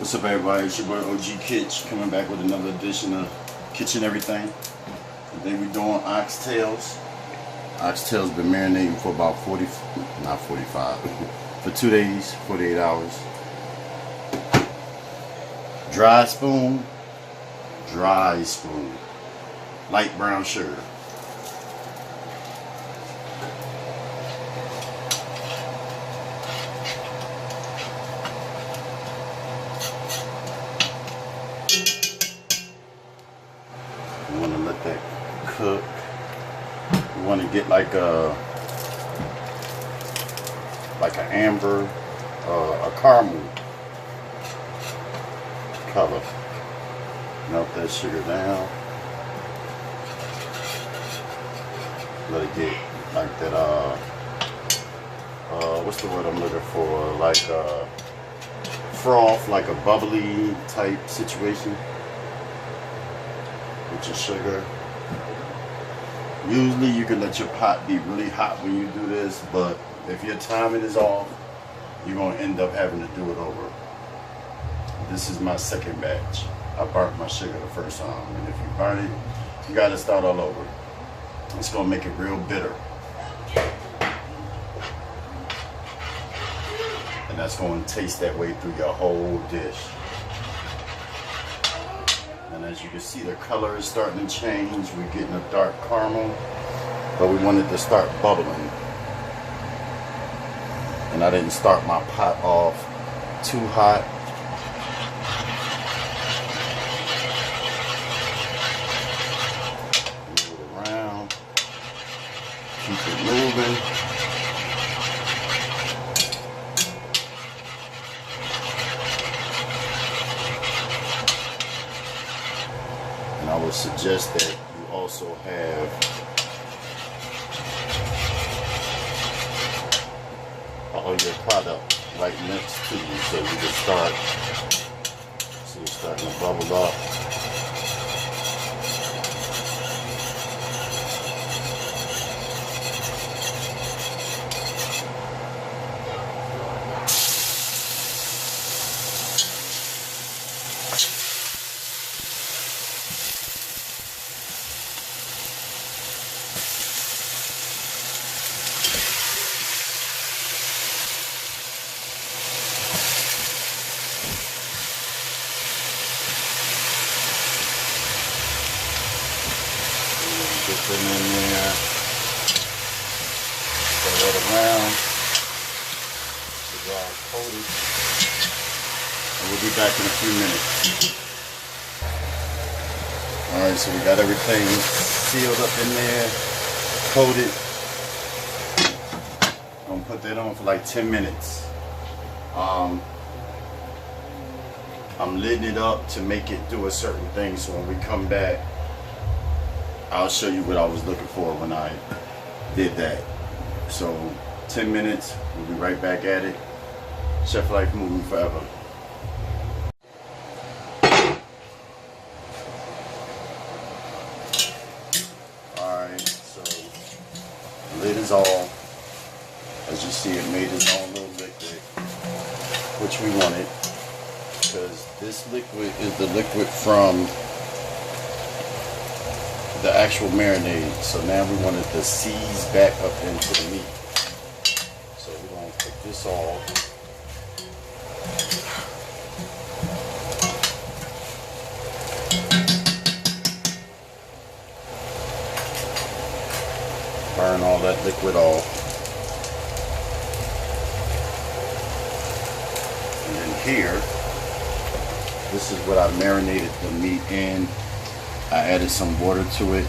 What's up, everybody? It's your boy OG Kitch coming back with another edition of Kitchen Everything. Today we're doing oxtails. Oxtails been marinating for about 45, for 2 days, 48 hours. Dry spoon, light brown sugar. You want to let that cook. You want to get like an amber, a caramel color. Melt that sugar down. Let it get like that. What's the word I'm looking for? Like froth, like a bubbly type situation. With your sugar. Usually you can let your pot be really hot when you do this, but if your timing is off, you're going to end up having to do it over. This is my second batch. I burnt my sugar the first time, and if you burn it, you got to start all over. It's going to make it real bitter. And that's going to taste that way through your whole dish. And as you can see, the color is starting to change. We're getting a dark caramel, but we wanted to start bubbling. And I didn't start my pot off too hot. Move it around. Keep it moving. I would suggest that you also have all your product right next to you, so you can start. See, it's starting to bubble up. Get them in there, stir it around, get it all coated, and we'll be back in a few minutes. Alright, so we got everything sealed up in there, coated. I'm gonna put that on for like 10 minutes. I'm lidding it up to make it do a certain thing, so when we come back, I'll show you what I was looking for when I did that. So 10 minutes, we'll be right back at it. Chef Life moving forever. Alright, so the lid is off. As you see, it made its own little liquid, which we wanted, because this liquid is the liquid from the actual marinade. So now we wanted to seize back up into the meat. So we're going to take this off. Burn all that liquid off. And then here, this is what I marinated the meat in. I added some water to it.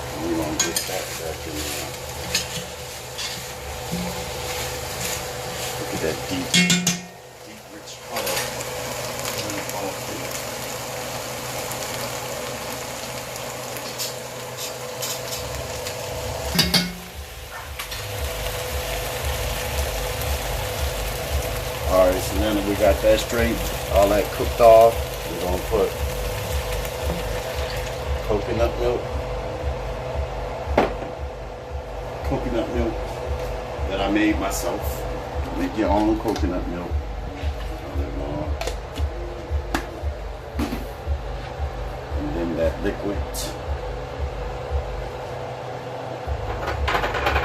And we're going to get that back in there. Look at that deep rich color. Alright, so now that we got that straight, all that cooked off, we're going to put coconut milk that I made myself. Make your own coconut milk. And then that liquid.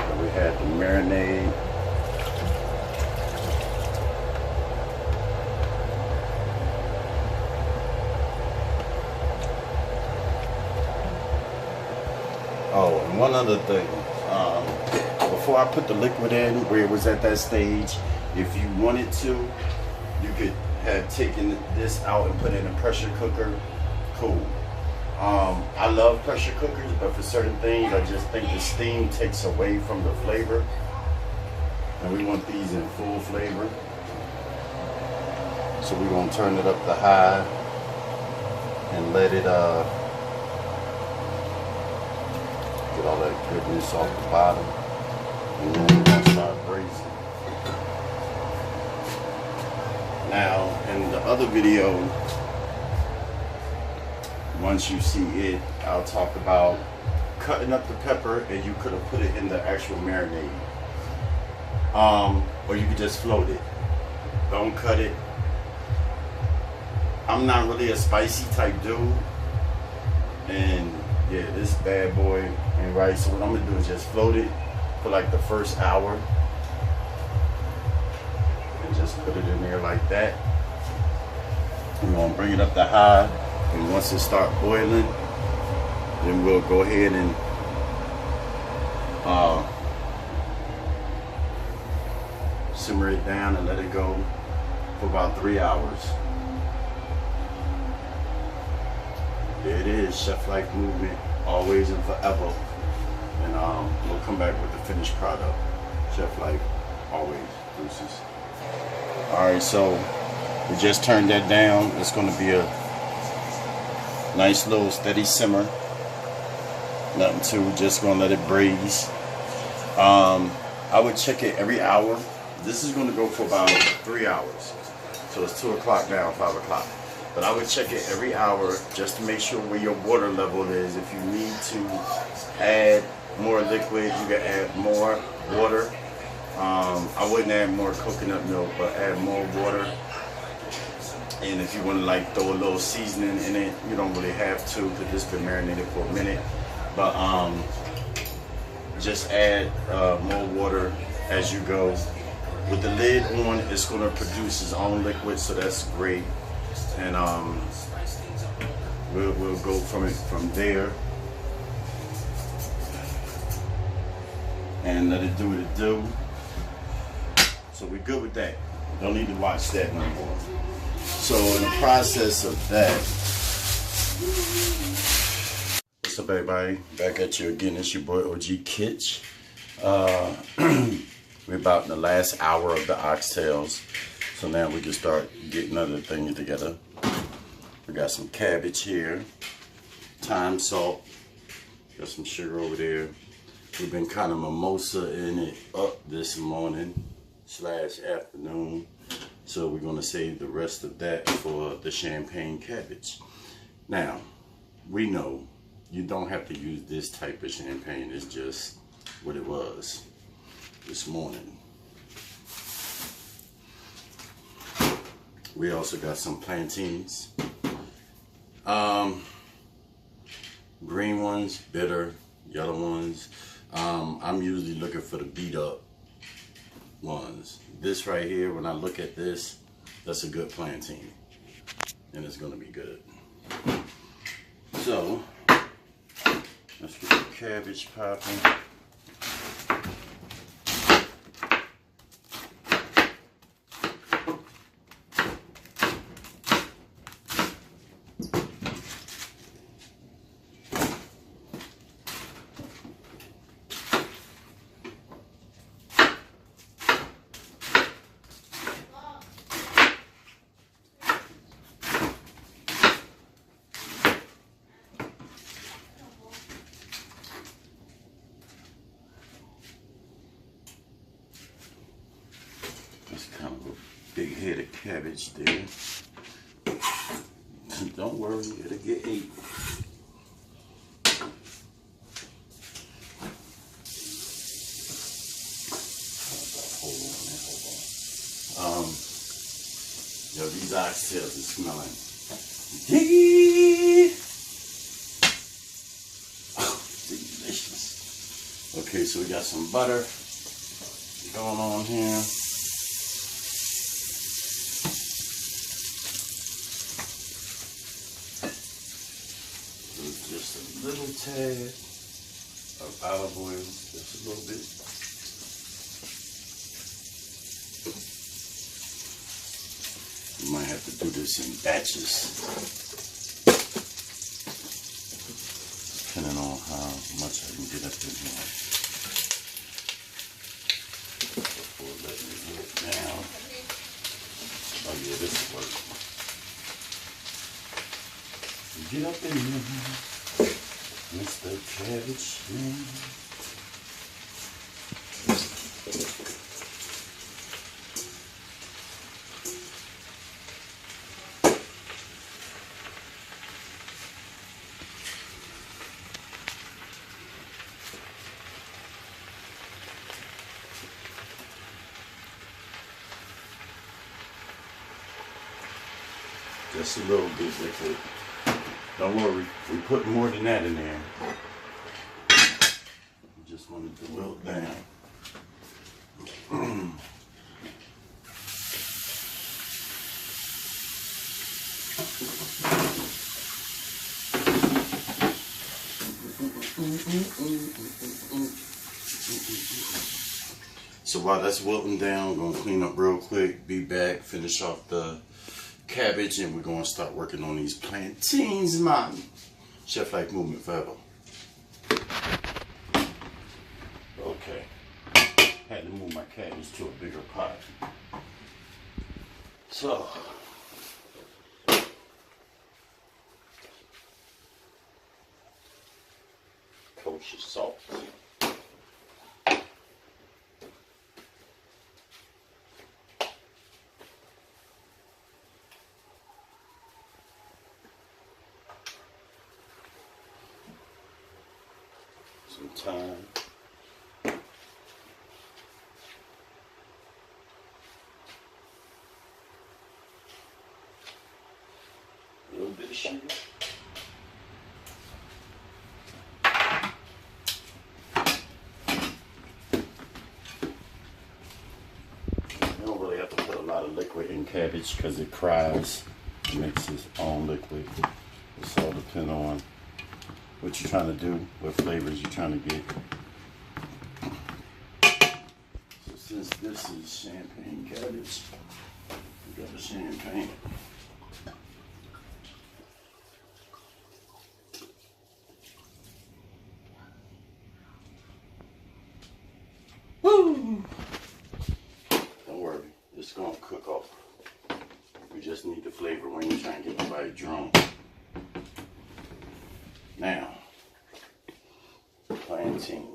And we had the marinade. Oh, and one other thing. Before I put the liquid in, where it was at that stage, if you wanted to, you could have taken this out and put it in a pressure cooker. Cool. I love pressure cookers, but for certain things, I just think the steam takes away from the flavor. And we want these in full flavor. So we're gonna turn it up to high and let it get all that goodness off the bottom. And then we're gonna start braising. Now, in the other video, once you see it, I'll talk about cutting up the pepper, and you could have put it in the actual marinade. Or you could just float it. Don't cut it. I'm not really a spicy type dude. And yeah, this bad boy ain't right. So what I'm gonna do is just float it for like the first hour. And just put it in there like that. We're gonna bring it up to high. And once it starts boiling, then we'll go ahead and simmer it down and let it go for about 3 hours. There it is, chef-like movement, always and forever. And we'll come back with the finished product. Chef-like, always, deuces. All right, so we just turned that down. It's gonna be a nice little steady simmer. Nothing too, just gonna let it braise. I would check it every hour. This is gonna go for about 3 hours. So it's 2 o'clock now, 5 o'clock. But I would check it every hour just to make sure where your water level is. If you need to add more liquid, you can add more water. I wouldn't add more coconut milk, but add more water. And if you want to like throw a little seasoning in it, you don't really have to, because it's been marinated for a minute. But just add more water as you go. With the lid on, it's going to produce its own liquid, so that's great. And we'll go from there and let it do what it do. So we're good with that. Don't need to watch that no more. So in the process of that, what's up everybody? Back at you again. It's your boy OG Kitch. We're about in the last hour of the oxtails. So now we can start getting other things together. We got some cabbage here, thyme, salt, got some sugar over there. We've been kind of mimosa-ing it up this morning / afternoon. So we're gonna save the rest of that for the champagne cabbage. Now, we know you don't have to use this type of champagne. It's just what it was this morning. We also got some plantains. Green ones, bitter, yellow ones. I'm usually looking for the beat up ones. This right here, when I look at this, that's a good plantain. And it's gonna be good. So, let's get the cabbage popping. Kind of a big head of cabbage there. Don't worry, it'll get ate. Yo, these oxtails are smelling yee. Oh, delicious. Okay, so we got some butter going on here. Just a little tad of olive oil, just a little bit. You might have to do this in batches, depending on how much I can get up in here before letting it get down. Oh yeah, this will work. Get up in here, Mr. Cabbage Man. Just a little bit liquid. Don't worry, we put more than that in there. We just want it to wilt down. So while that's wilting down, we're gonna clean up real quick, be back, finish off the cabbage, and we're going to start working on these plantains, man. Chef like movement forever. Okay. Had to move my cabbage to a bigger pot. So. Kosher salt. Some thyme. A little bit of sugar. You don't really have to put a lot of liquid in cabbage because it cries. It makes its own liquid. It's all depend on what you're trying to do, what flavors you're trying to get. So since this is champagne cabbage, we got the champagne. Woo! Don't worry, it's gonna cook off. We just need the flavor when you're trying to get nobody drunk. Now, plantains.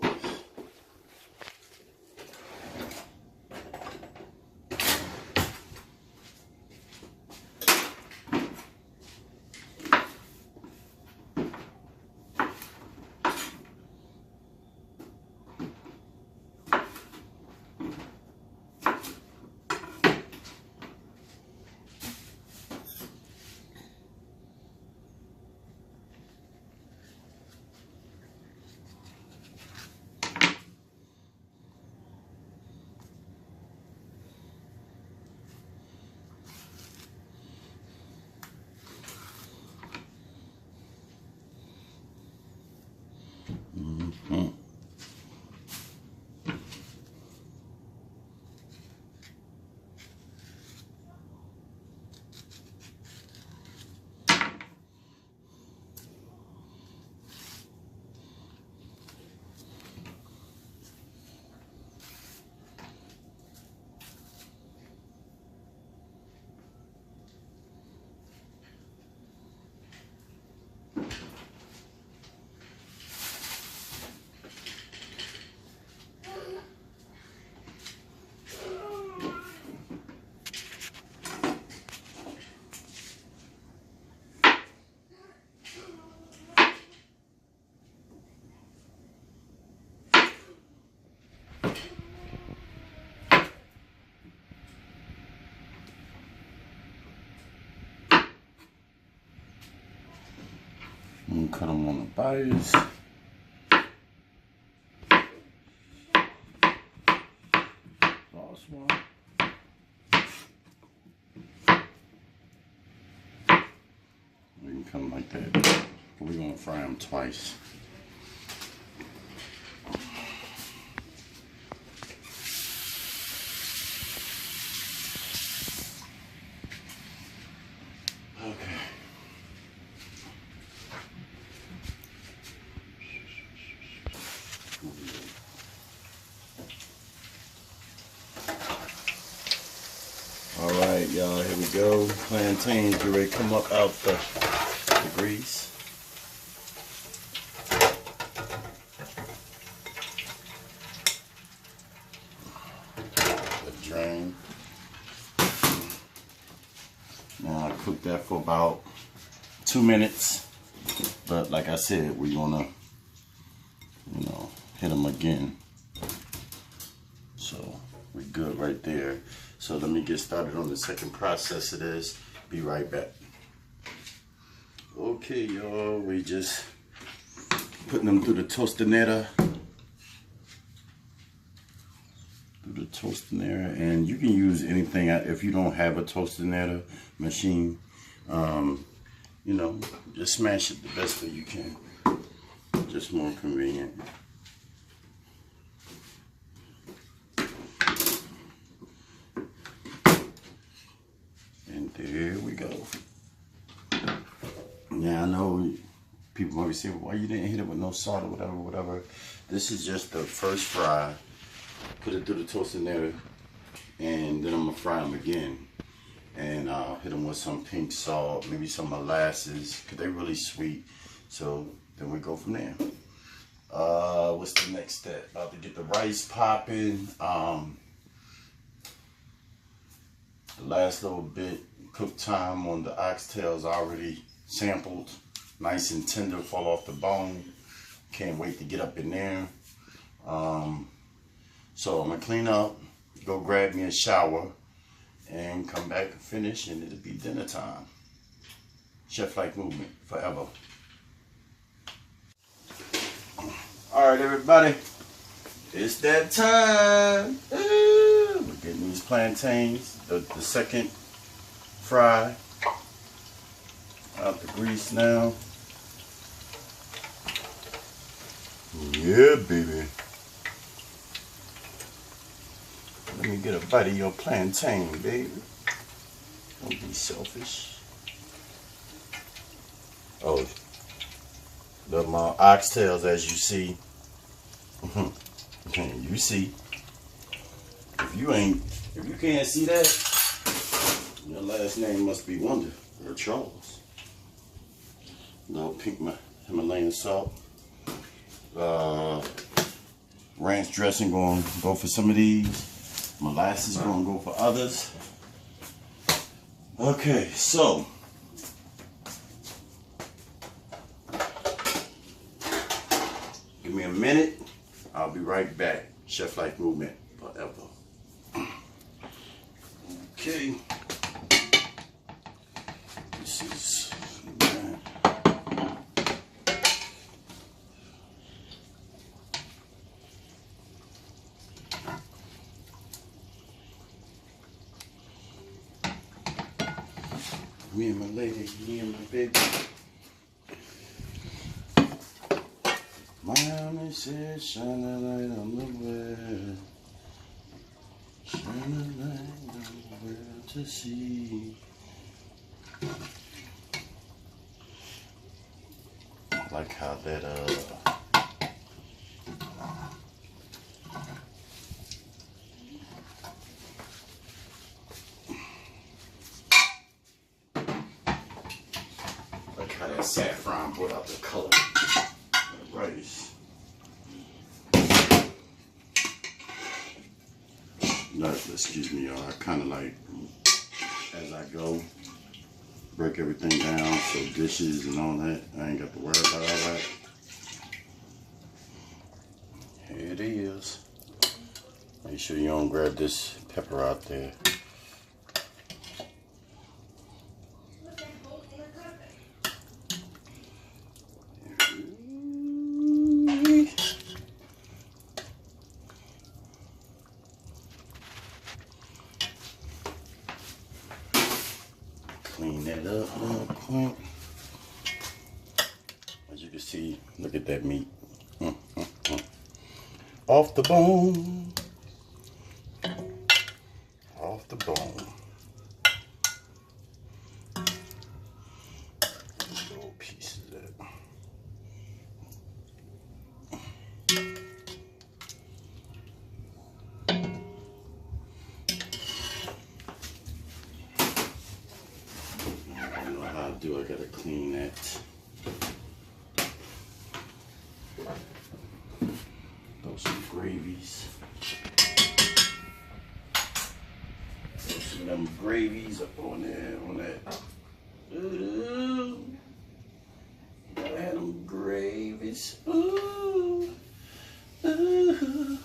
cut them on the bites. Last one. We can cut them like that. We're gonna fry them twice. Okay. All right, y'all, here we go. Plantains get ready to come up out the grease. The drain. Now I cooked that for about 2 minutes, but like I said, we're gonna, hit them again. So we're good right there. So let me get started on the second process of this. Be right back. Okay, y'all, we just putting them through the tostanera. And you can use anything. If you don't have a tostanera machine, just smash it the best that you can. Just more convenient. And there we go. Now I know people might be saying, why you didn't hit it with no salt or whatever. This is just the first fry. Put it through the tostanera, and then I'm gonna fry them again. And I'll hit them with some pink salt, maybe some molasses, because they're really sweet. So then we go from there. What's the next step? About to get the rice popping. The last little bit, cook time on the oxtails already sampled. Nice and tender, fall off the bone. Can't wait to get up in there. So I'm gonna clean up, go grab me a shower, and come back and finish, and it'll be dinner time. Chef-like movement forever. All right, everybody, it's that time. We're getting these plantains, the second fry, out the grease now. Yeah, baby. Let me get a bite of your plantain, baby. Don't be selfish. Oh, my oxtails, as you see. You see. If you can't see that, your last name must be Wonder or Charles. No pink Himalayan salt. Ranch dressing gonna go for some of these. Molasses gonna go for others. Okay, so give me a minute. I'll be right back. Chef-like movement forever. Okay. This is me and my lady, me and my baby. Miami says, shine a light on the world. Shine a light on the world to see. I like how that, that saffron brought out the color of the rice. No, excuse me, y'all. I kind of like, as I go, break everything down, so dishes and all that. I ain't got to worry about all that. Here it is. Make sure you don't grab this pepper out there. clean that up real quick. As you can see, look at that meat. Off the bone. Off the bone. Little pieces of that. I don't know how to do it. I gotta clean that. Throw some gravies. Throw some of them gravies up on there, on that. Ooh. Gotta have them gravies. Ooh. Ooh.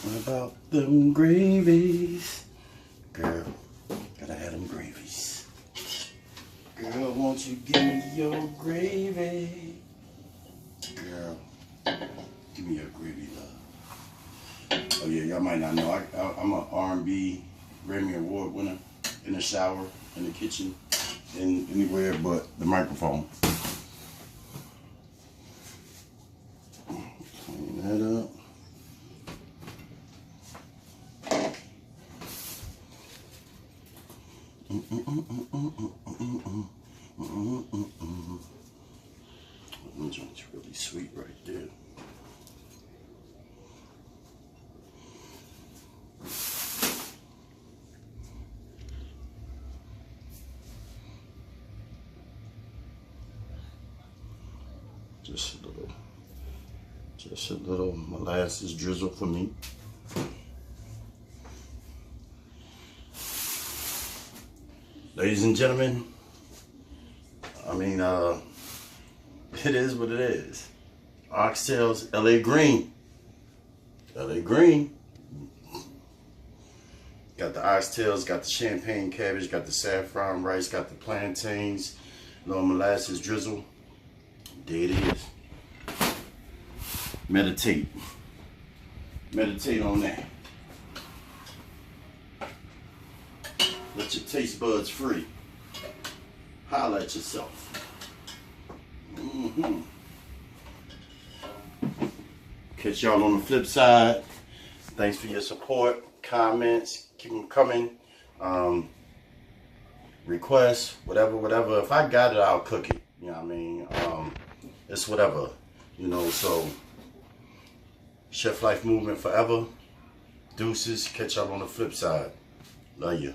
What about them gravies? Girl, gotta have them gravies. Girl, won't you give me your gravy? Girl, give me your gravy, love. Oh yeah, y'all might not know, I'm an R&B Grammy Award winner in the shower, in the kitchen, anywhere but the microphone. Clean that up. That joint's really sweet right there. Just a little molasses drizzle for me. Ladies and gentlemen, I mean, it is what it is. Oxtails, LA Green. LA Green. Got the oxtails, got the champagne cabbage, got the saffron rice, got the plantains, little molasses drizzle. There it is. Meditate. Meditate on that. Let your taste buds free. Holla at yourself. Catch y'all on the flip side. Thanks for your support, comments, keep them coming. Requests, whatever. If I got it, I'll cook it. You know what I mean? It's whatever, you know. So, Chef Life Movement forever. Deuces. Catch y'all on the flip side. Love you.